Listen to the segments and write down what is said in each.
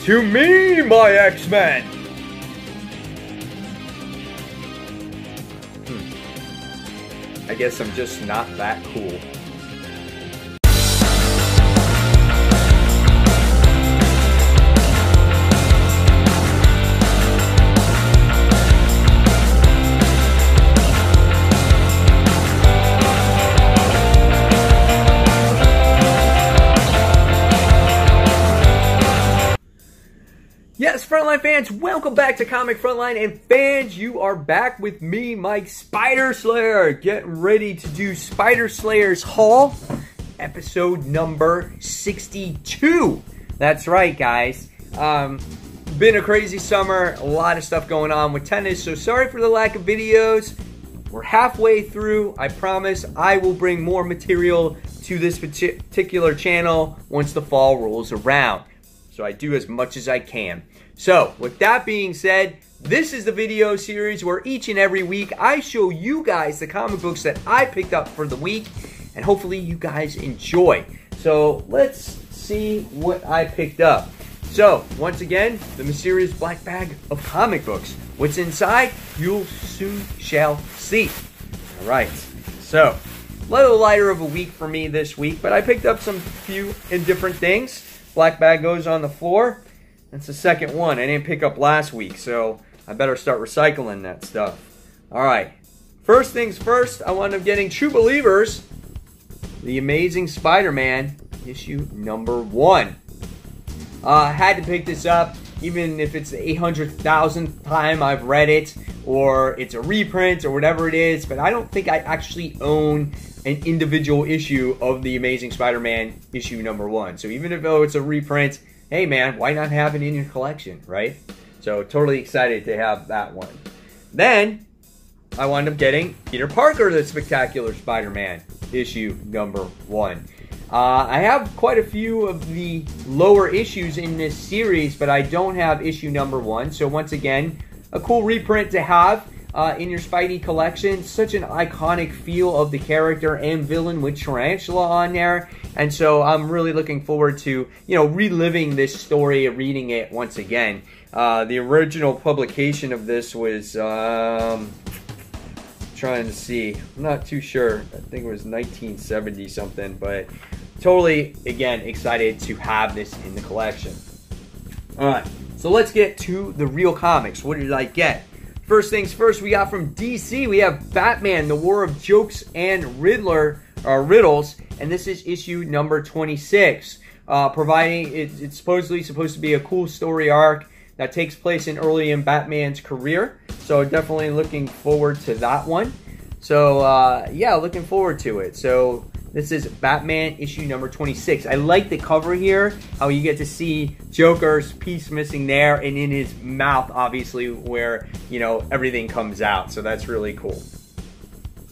to me, my X-Men! I guess I'm just not that cool. Yes, Frontline fans, welcome back to Comic Frontline, and fans, you are back with me, Mike Spider Slayer, getting ready to do Spider Slayer's Haul, episode number 62. That's right, guys. Been a crazy summer, a lot of stuff going on with tennis, so sorry for the lack of videos. We're halfway through. I promise I will bring more material to this particular channel once the fall rolls around. So I do as much as I can. So with that being said, this is the video series where each and every week I show you guys the comic books that I picked up for the week, and hopefully you guys enjoy. So let's see what I picked up. So once again, the mysterious black bag of comic books. What's inside? You'll soon shall see. All right, so a little lighter of a week for me this week, but I picked up some few and different things. Black bag goes on the floor. That's the second one. I didn't pick up last week, so I better start recycling that stuff. Alright. First things first, I wound up getting True Believers, The Amazing Spider-Man, issue number 1. I had to pick this up, even if it's the 800,000th time I've read it, or it's a reprint, or whatever it is, but I don't think I actually own an individual issue of The Amazing Spider-Man issue number 1. So even if it's a reprint, hey man, why not have it in your collection, right? So totally excited to have that one. Then I wound up getting Peter Parker, The Spectacular Spider-Man issue number 1. I have quite a few of the lower issues in this series, but I don't have issue number 1. So once again, a cool reprint to have in your Spidey collection. Such an iconic feel of the character and villain with Tarantula on there. And so I'm really looking forward to, reliving this story, reading it once again. The original publication of this was, trying to see, I'm not too sure. I think it was 1970 something, but totally, again, excited to have this in the collection. Alright, so let's get to the real comics. What did I get? First things first, we got from DC, we have Batman, The War of Jokes and Riddles, and this is issue number 26. Providing, it's supposedly supposed to be a cool story arc that takes place early in Batman's career, so definitely looking forward to that one. So, yeah, looking forward to it. So, this is Batman issue number 26. I like the cover here, how you get to see Joker's piece missing there, and in his mouth, obviously, where, everything comes out. So that's really cool.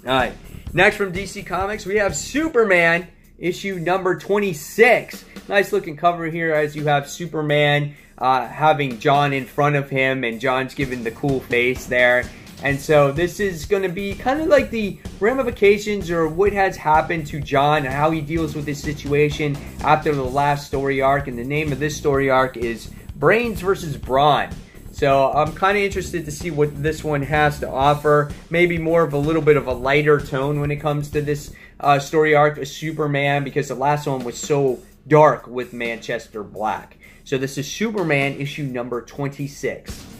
Alright, next from DC Comics, we have Superman issue number 26. Nice looking cover here as you have Superman having John in front of him, and John's giving the cool face there. And so this is going to be kind of like the ramifications or what has happened to John and how he deals with this situation after the last story arc. And the name of this story arc is Brains vs. Brawn. So I'm kind of interested to see what this one has to offer. Maybe more of a little bit of a lighter tone when it comes to this story arc of Superman, because the last one was so dark with Manchester Black. So this is Superman issue number 26.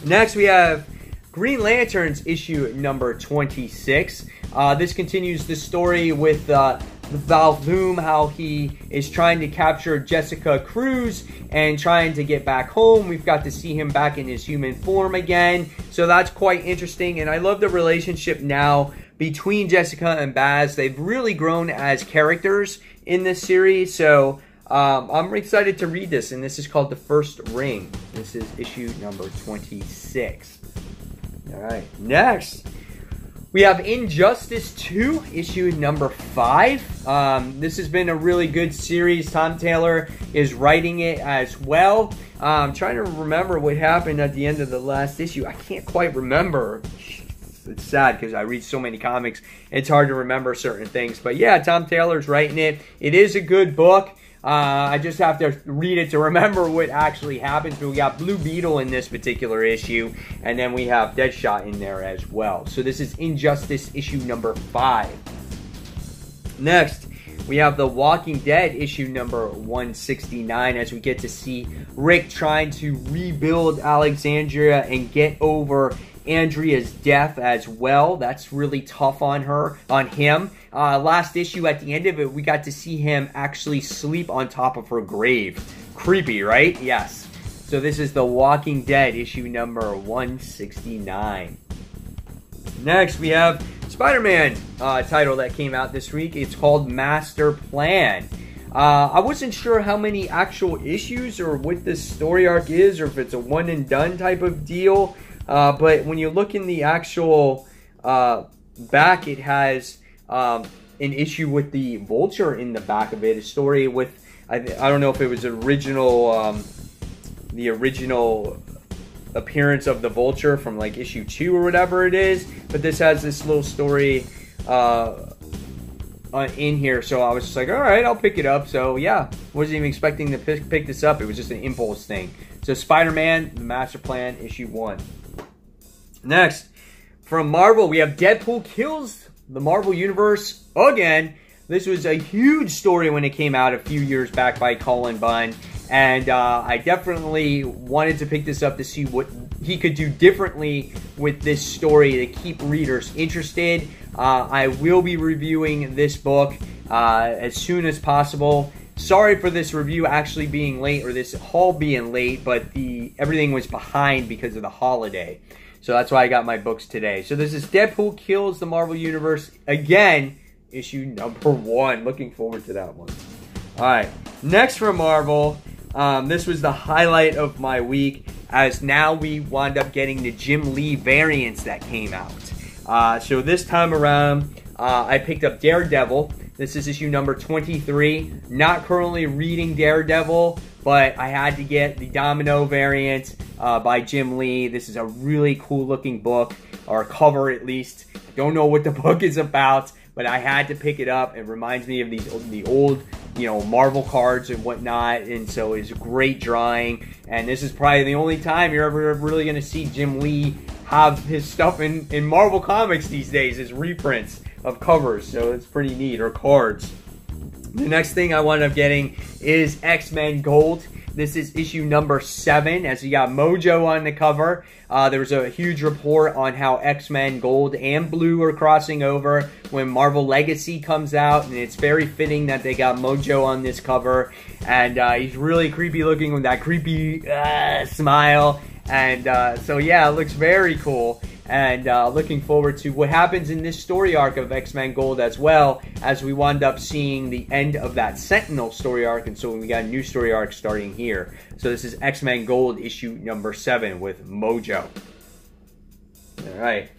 Next, we have Green Lanterns issue number 26. This continues the story with Val-Doom, how he is trying to capture Jessica Cruz and trying to get back home. We've got to see him back in his human form again. So that's quite interesting, and I love the relationship now between Jessica and Baz. They've really grown as characters in this series, so I'm excited to read this, and this is called The First Ring. This is issue number 26. Alright, next, we have Injustice 2, issue number 5. This has been a really good series. Tom Taylor is writing it as well. I'm trying to remember what happened at the end of the last issue. I can't quite remember. It's sad because I read so many comics. It's hard to remember certain things. But yeah, Tom Taylor's writing it. It is a good book. I just have to read it to remember what actually happens. But we got Blue Beetle in this particular issue, and then we have Deadshot in there as well. So this is Injustice issue number 5. Next, we have The Walking Dead issue number 169, as we get to see Rick trying to rebuild Alexandria and get over Andrea's death as well. That's really tough on him. Last issue, at the end of it, we got to see him actually sleep on top of her grave. Creepy, right? Yes. So this is The Walking Dead issue number 169. Next, we have Spider-Man title that came out this week. It's called Master Plan. I wasn't sure how many actual issues or what this story arc is, or if it's a one and done type of deal. But when you look in the actual back, it has an issue with the Vulture in the back of it. A story with, I don't know if it was original, the original appearance of the Vulture from like issue 2 or whatever it is. But this has this little story in here, so I was just like, all right, I'll pick it up. So yeah, wasn't even expecting to pick this up. It was just an impulse thing. So Spider-Man, the Master Plan, issue 1. Next, from Marvel, we have Deadpool kills the Marvel Universe again. This was a huge story when it came out a few years back by Cullen Bunn. And I definitely wanted to pick this up to see what he could do differently with this story to keep readers interested. I will be reviewing this book as soon as possible. Sorry for this review actually being late, or this haul being late, but everything was behind because of the holiday. So that's why I got my books today. So this is Deadpool Kills the Marvel Universe again, issue number 1. Looking forward to that one. Alright, next from Marvel, this was the highlight of my week, as now we wound up getting the Jim Lee variants that came out. So this time around, I picked up Daredevil. This is issue number 23. Not currently reading Daredevil, but I had to get the Domino variant by Jim Lee. This is a really cool looking book, or cover at least. I don't know what the book is about, but I had to pick it up. It reminds me of the old, Marvel cards and whatnot, and so it's great drawing. And this is probably the only time you're ever really going to see Jim Lee have his stuff in Marvel Comics these days, his reprints of covers. So it's pretty neat, or cards. The next thing I wound up getting is X-Men Gold. This is issue number 7, as you got Mojo on the cover. There was a huge report on how X-Men Gold and Blue are crossing over when Marvel Legacy comes out, and it's very fitting that they got Mojo on this cover. And he's really creepy looking with that creepy smile. And so yeah, it looks very cool. And looking forward to what happens in this story arc of X-Men Gold, as well as we wound up seeing the end of that Sentinel story arc. And so we got a new story arc starting here. So this is X-Men Gold issue number 7 with Mojo. Alright.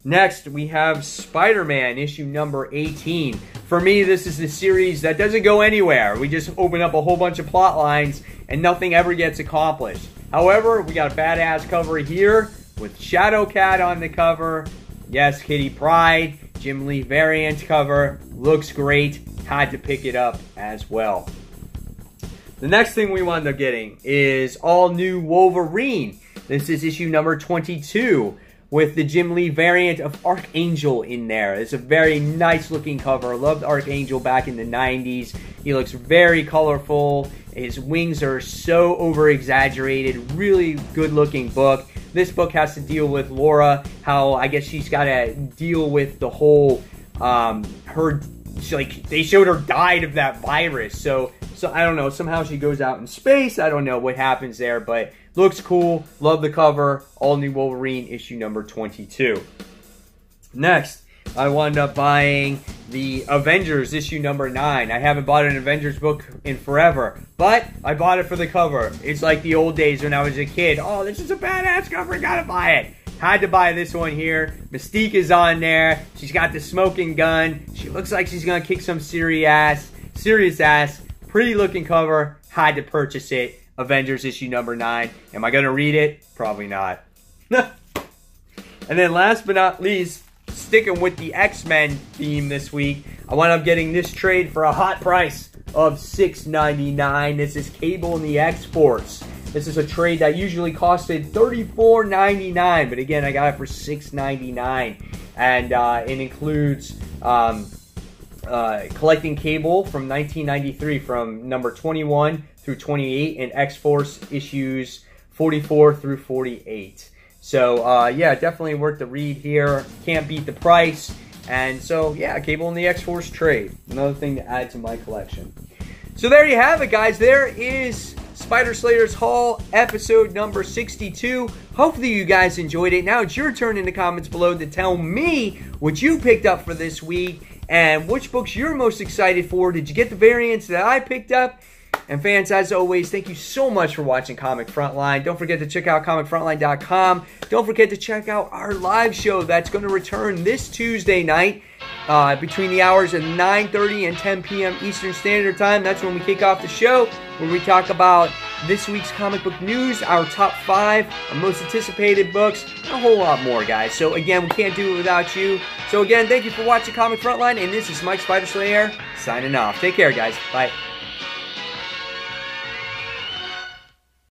Next, we have Spider-Man issue number 18. For me, this is the series that doesn't go anywhere. We just open up a whole bunch of plot lines and nothing ever gets accomplished. However, we got a badass cover here with Shadowcat on the cover. Yes, Kitty Pryde, Jim Lee variant cover. Looks great. Had to pick it up as well. The next thing we wound up getting is all new Wolverine. This is issue number 22 with the Jim Lee variant of Archangel in there. It's a very nice looking cover. I loved Archangel back in the 90s. He looks very colorful. His wings are so over exaggerated. Really good looking book. This book has to deal with Laura, how I guess she's got to deal with the whole, they showed her died of that virus. So I don't know, somehow she goes out in space. I don't know what happens there, but looks cool. Love the cover. All new Wolverine issue number 22. Next, I wound up buying the Avengers issue number 9. I haven't bought an Avengers book in forever, but I bought it for the cover. It's like the old days when I was a kid. Oh, this is a badass cover, gotta buy it. Had to buy this one here. Mystique is on there. She's got the smoking gun. She looks like she's gonna kick some serious ass. Pretty looking cover. Had to purchase it. Avengers issue number 9. Am I gonna read it? Probably not. And then last but not least, sticking with the X-Men theme this week, I wound up getting this trade for a hot price of $6.99. This is Cable and the X-Force. This is a trade that usually costed $34.99, but again, I got it for $6.99. And it includes collecting Cable from 1993 from number 21 through 28 and X-Force issues 44 through 48. So, yeah, definitely worth the read here. Can't beat the price. And so, yeah, Cable and the X-Force trade. Another thing to add to my collection. So there you have it, guys. There is Spider Slayers Haul, episode number 62. Hopefully you guys enjoyed it. Now it's your turn in the comments below to tell me what you picked up for this week and which books you're most excited for. Did you get the variants that I picked up? And fans, as always, thank you so much for watching Comic Frontline. Don't forget to check out ComicFrontline.com. Don't forget to check out our live show that's going to return this Tuesday night between the hours of 9:30 and 10 p.m. Eastern Standard Time. That's when we kick off the show, where we talk about this week's comic book news, our top 5, our most anticipated books, and a whole lot more, guys. So again, we can't do it without you. So again, thank you for watching Comic Frontline, and this is Mike Spider Slayer signing off. Take care, guys. Bye.